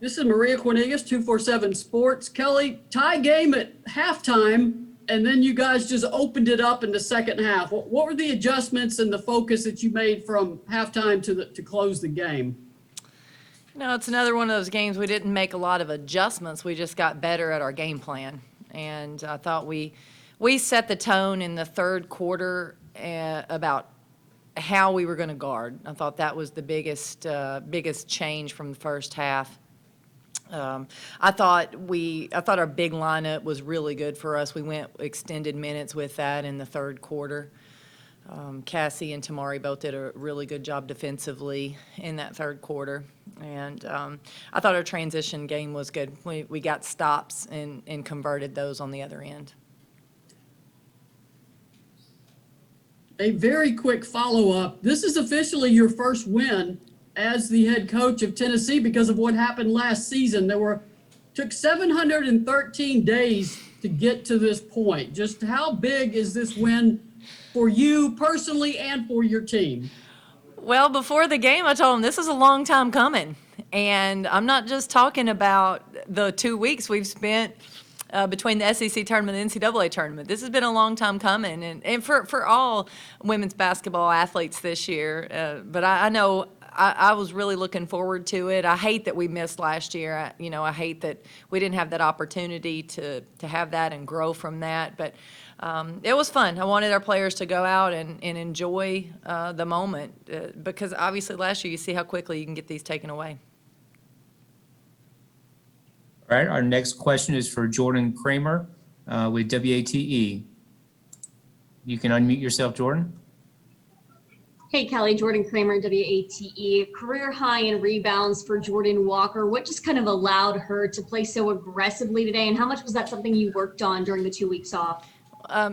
This is Maria Cornelius, 247 Sports. Kellie, tie game at halftime, and then you guys just opened it up in the second half. What were the adjustments and the focus that you made from halftime to close the game? No, it's another one of those games we didn't make a lot of adjustments. We just got better at our game plan. And I thought we set the tone in the third quarter about how we were going to guard. I thought that was the biggest change from the first half. I thought our big lineup was really good for us. We went extended minutes with that in the third quarter. Cassie and Tamari both did a really good job defensively in that third quarter. And I thought our transition game was good. We got stops and converted those on the other end. A very quick follow-up. This is officially your first win as the head coach of Tennessee because of what happened last season. Took 713 days to get to this point. Just how big is this win for you personally and for your team? Well, before the game, I told them this is a long time coming. And I'm not just talking about the 2 weeks we've spent between the SEC tournament and the NCAA tournament. This has been a long time coming, and for all women's basketball athletes this year. But I know I was really looking forward to it. I hate that we missed last year. I hate that we didn't have that opportunity to have that and grow from that. But it was fun. I wanted our players to go out and enjoy the moment because obviously last year you see how quickly you can get these taken away. All right, our next question is for Jordan Kramer with WATE. You can unmute yourself, Jordan. Hey, Kellie, Jordan Kramer, WATE. Career high in rebounds for Jordan Walker. What just kind of allowed her to play so aggressively today, and how much was that something you worked on during the 2 weeks off?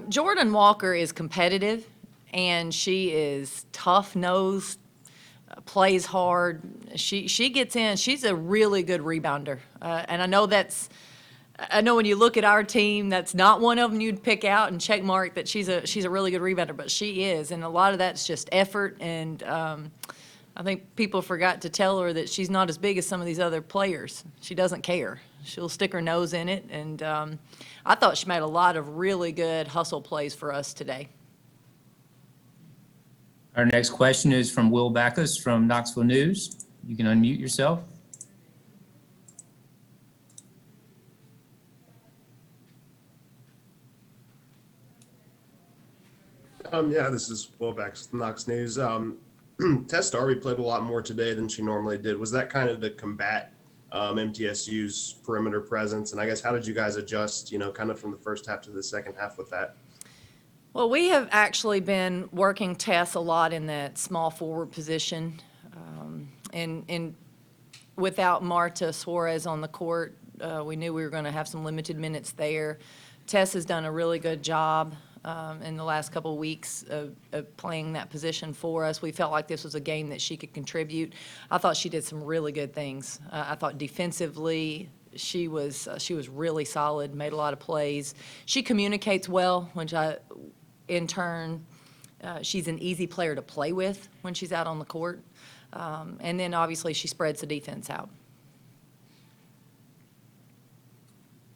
Jordan Walker is competitive, and she is tough-nosed, plays hard. She gets in. She's a really good rebounder, and I know when you look at our team, that's not one of them you'd pick out and check mark that she's a really good rebounder, but she is, and a lot of that's just effort. And I think people forgot to tell her that she's not as big as some of these other players. She doesn't care. She'll stick her nose in it, and I thought she made a lot of really good hustle plays for us today. Our next question is from Will Backus from Knoxville News. You can unmute yourself. Yeah, this is Will Backus from Knox News. Tess Darby played a lot more today than she normally did. Was that kind of to combat MTSU's perimeter presence? And I guess how did you guys adjust, kind of from the first half to the second half with that? Well, we have actually been working Tess a lot in that small forward position. And without Marta Suarez on the court, we knew we were going to have some limited minutes there. Tess has done a really good job in the last couple of weeks of playing that position for us. We felt like this was a game that she could contribute. I thought she did some really good things. I thought defensively she was really solid, made a lot of plays. She communicates well, which in turn, she's an easy player to play with when she's out on the court. And then obviously she spreads the defense out.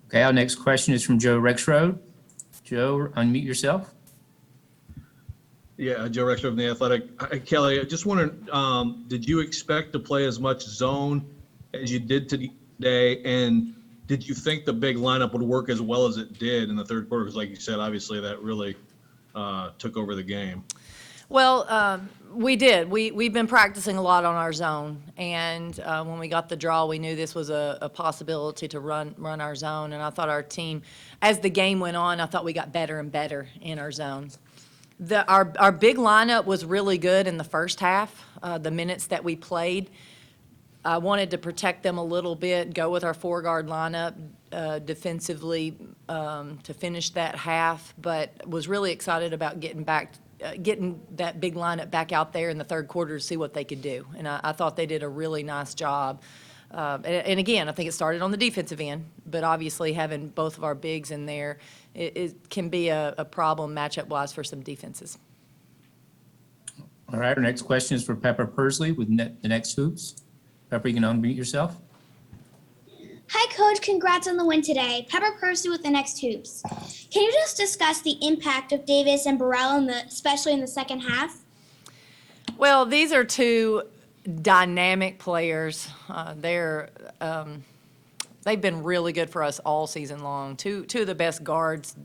Okay, our next question is from Joe Rexrode. Joe, unmute yourself. Yeah, Joe Rexrode from The Athletic. Kellie, I just wondered, did you expect to play as much zone as you did today? And did you think the big lineup would work as well as it did in the third quarter? Because like you said, obviously that really took over the game. Well, we did. We've been practicing a lot on our zone, and when we got the draw, we knew this was a possibility to run our zone. And I thought our team, as the game went on, I thought we got better and better in our zone. Our big lineup was really good in the first half. The minutes that we played, I wanted to protect them a little bit, go with our four-guard lineup defensively to finish that half, but was really excited about getting that big lineup back out there in the third quarter to see what they could do. And I thought they did a really nice job. And again, I think it started on the defensive end, but obviously having both of our bigs in there, it can be a problem matchup-wise for some defenses. All right, our next question is for Pepper Persley with the Next Hoops. Pepper, you can unmute yourself. Hi, Coach. Congrats on the win today. Pepper Percy with the Next Hoops. Can you just discuss the impact of Davis and Burrell, especially in the second half? Well, these are two dynamic players. They've been really good for us all season long. Two of the best guards.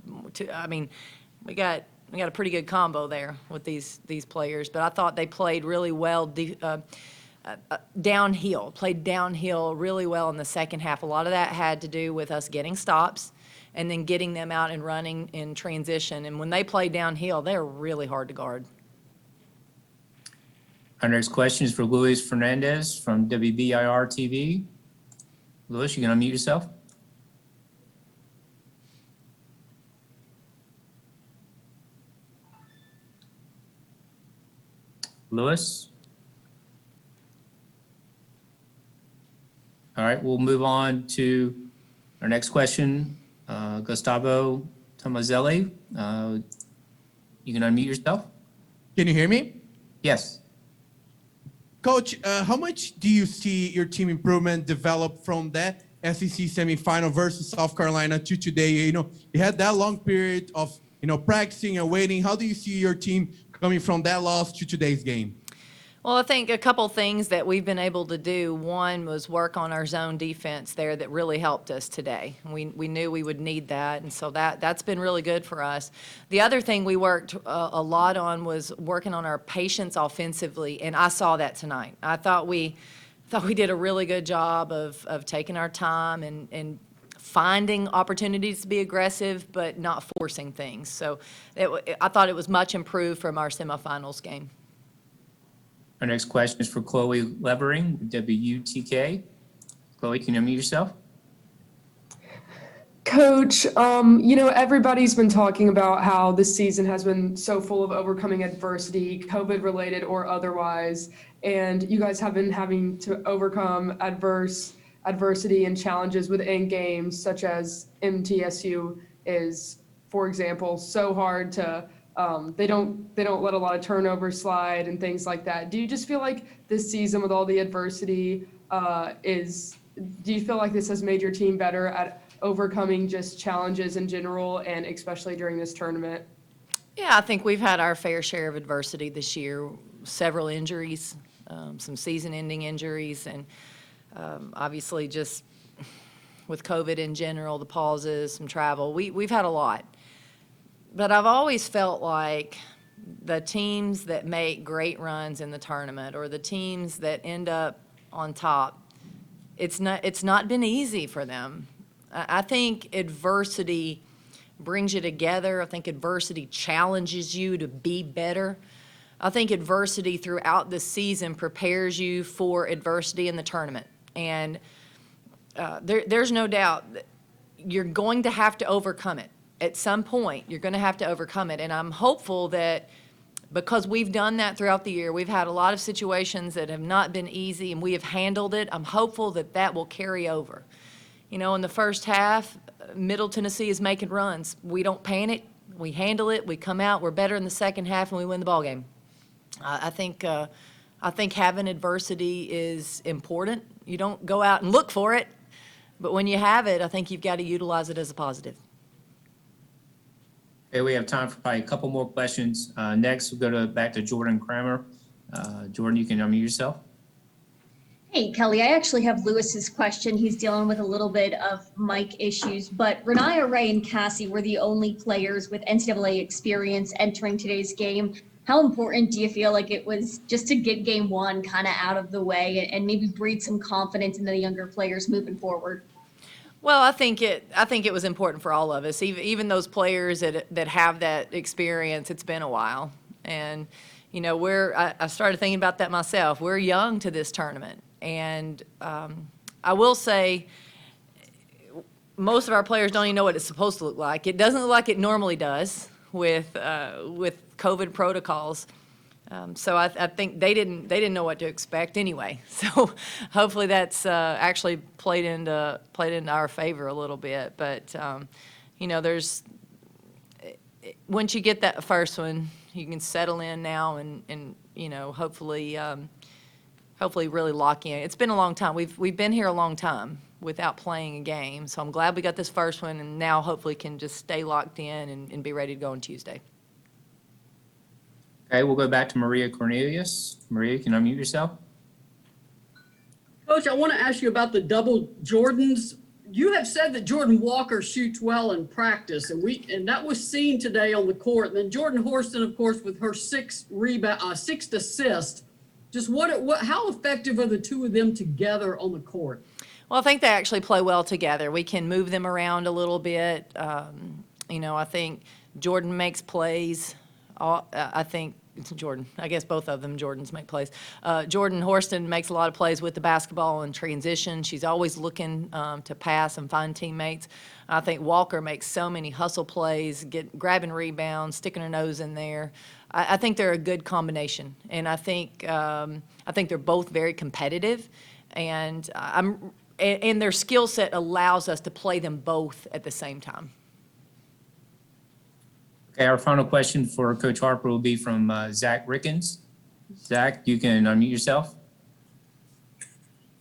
We got a pretty good combo there with these players. But I thought they played really well downhill. Played downhill really well in the second half. A lot of that had to do with us getting stops and then getting them out and running in transition. And when they play downhill, they're really hard to guard. Our next question is for Luis Fernandez from WBIR TV. Luis, you can unmute yourself. Luis? All right, we'll move on to our next question. Gustavo Tomazelli, you can unmute yourself. Can you hear me? Yes. Coach, how much do you see your team improvement develop from that SEC semifinal versus South Carolina to today? You had that long period of, practicing and waiting. How do you see your team coming from that loss to today's game? Well, I think a couple things that we've been able to do. One was work on our zone defense there that really helped us today. We knew we would need that, and so that's been really good for us. The other thing we worked a lot on was working on our patience offensively, and I saw that tonight. I thought we did a really good job of taking our time and finding opportunities to be aggressive, but not forcing things. So I thought it was much improved from our semifinals game. Our next question is for Chloe Levering, WTK. Chloe, can you unmute yourself? Coach, everybody's been talking about how this season has been so full of overcoming adversity, COVID-related or otherwise, and you guys have been having to overcome adversity and challenges within games, such as MTSU is, for example, so hard to they don't let a lot of turnovers slide and things like that. Do you just feel like this season with all the adversity do you feel like this has made your team better at overcoming just challenges in general and especially during this tournament? Yeah, I think we've had our fair share of adversity this year, several injuries, some season-ending injuries, and obviously just with COVID in general, the pauses, some travel. We've had a lot. But I've always felt like the teams that make great runs in the tournament or the teams that end up on top, it's not been easy for them. I think adversity brings you together. I think adversity challenges you to be better. I think adversity throughout the season prepares you for adversity in the tournament. And there's no doubt that you're going to have to overcome it. At some point, you're going to have to overcome it. And I'm hopeful that because we've done that throughout the year, we've had a lot of situations that have not been easy, and we have handled it. I'm hopeful that that will carry over. In the first half, Middle Tennessee is making runs. We don't panic. We handle it. We come out. We're better in the second half, and we win the ball game. I think having adversity is important. You don't go out and look for it, but when you have it, I think you've got to utilize it as a positive. Okay, we have time for probably a couple more questions. Next, we'll go back to Jordan Kramer. Jordan, you can unmute yourself. Hey, Kelly, I actually have Lewis's question. He's dealing with a little bit of mic issues, but Renaya, Ray, and Cassie were the only players with NCAA experience entering today's game. How important do you feel like it was just to get game one kind of out of the way and maybe breed some confidence into the younger players moving forward? Well, I think it was important for all of us, even those players that have that experience. It's been a while, and I started thinking about that myself. We're young to this tournament, and I will say most of our players don't even know what it's supposed to look like. It doesn't look like it normally does with COVID protocols. So I think they didn't know what to expect anyway. So hopefully that's actually played into our favor a little bit. But there's once you get that first one, you can settle in now and hopefully really lock in. It's been a long time. We've been here a long time, without playing a game. So I'm glad we got this first one, and now hopefully can just stay locked in and be ready to go on Tuesday. Okay, we'll go back to Maria Cornelius. Maria, can you unmute yourself? Coach, I want to ask you about the double Jordans. You have said that Jordan Walker shoots well in practice, and that was seen today on the court. And then Jordan Horston, of course, with her sixth assist. Just how effective are the two of them together on the court? Well, I think they actually play well together. We can move them around a little bit. I think Jordan makes plays. I think it's Jordan. I guess both of them, Jordans, make plays. Jordan Horston makes a lot of plays with the basketball in transition. She's always looking to pass and find teammates. I think Walker makes so many hustle plays, grabbing rebounds, sticking her nose in there. I think they're a good combination, and I think they're both very competitive, and their skill set allows us to play them both at the same time. Okay, our final question for Coach Harper will be from Zach Rickens. Zach, you can unmute yourself.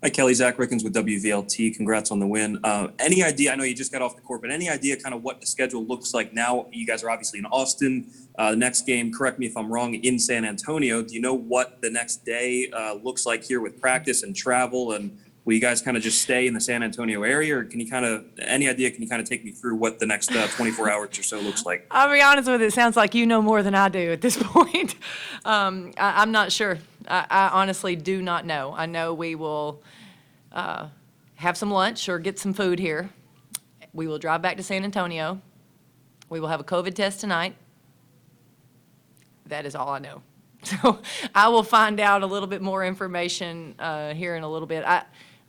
Hi, Kellie. Zach Rickens with WVLT. Congrats on the win. Any idea, I know you just got off the court, but any idea kind of what the schedule looks like now? You guys are obviously in Austin. The next game, correct me if I'm wrong, in San Antonio. Do you know what the next day looks like here with practice and travel? And will you guys kind of just stay in the San Antonio area, or can you any idea, can you kind of take me through what the next 24 hours or so looks like? I'll be honest with you, it sounds like you know more than I do at this point. I'm not sure. I honestly do not know. I know we will have some lunch or get some food here. We will drive back to San Antonio. We will have a COVID test tonight. That is all I know. So I will find out a little bit more information here in a little bit.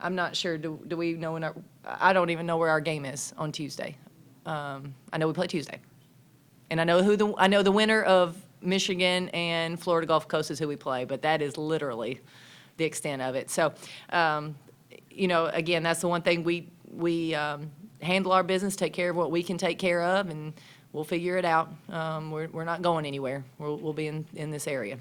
I'm not sure. Do we know I don't even know where our game is on Tuesday. I know we play Tuesday, and I know the winner of Michigan and Florida Gulf Coast is who we play. But that is literally the extent of it. So, again, that's the one thing we handle our business, take care of what we can take care of, and we'll figure it out. We're not going anywhere. We'll be in this area.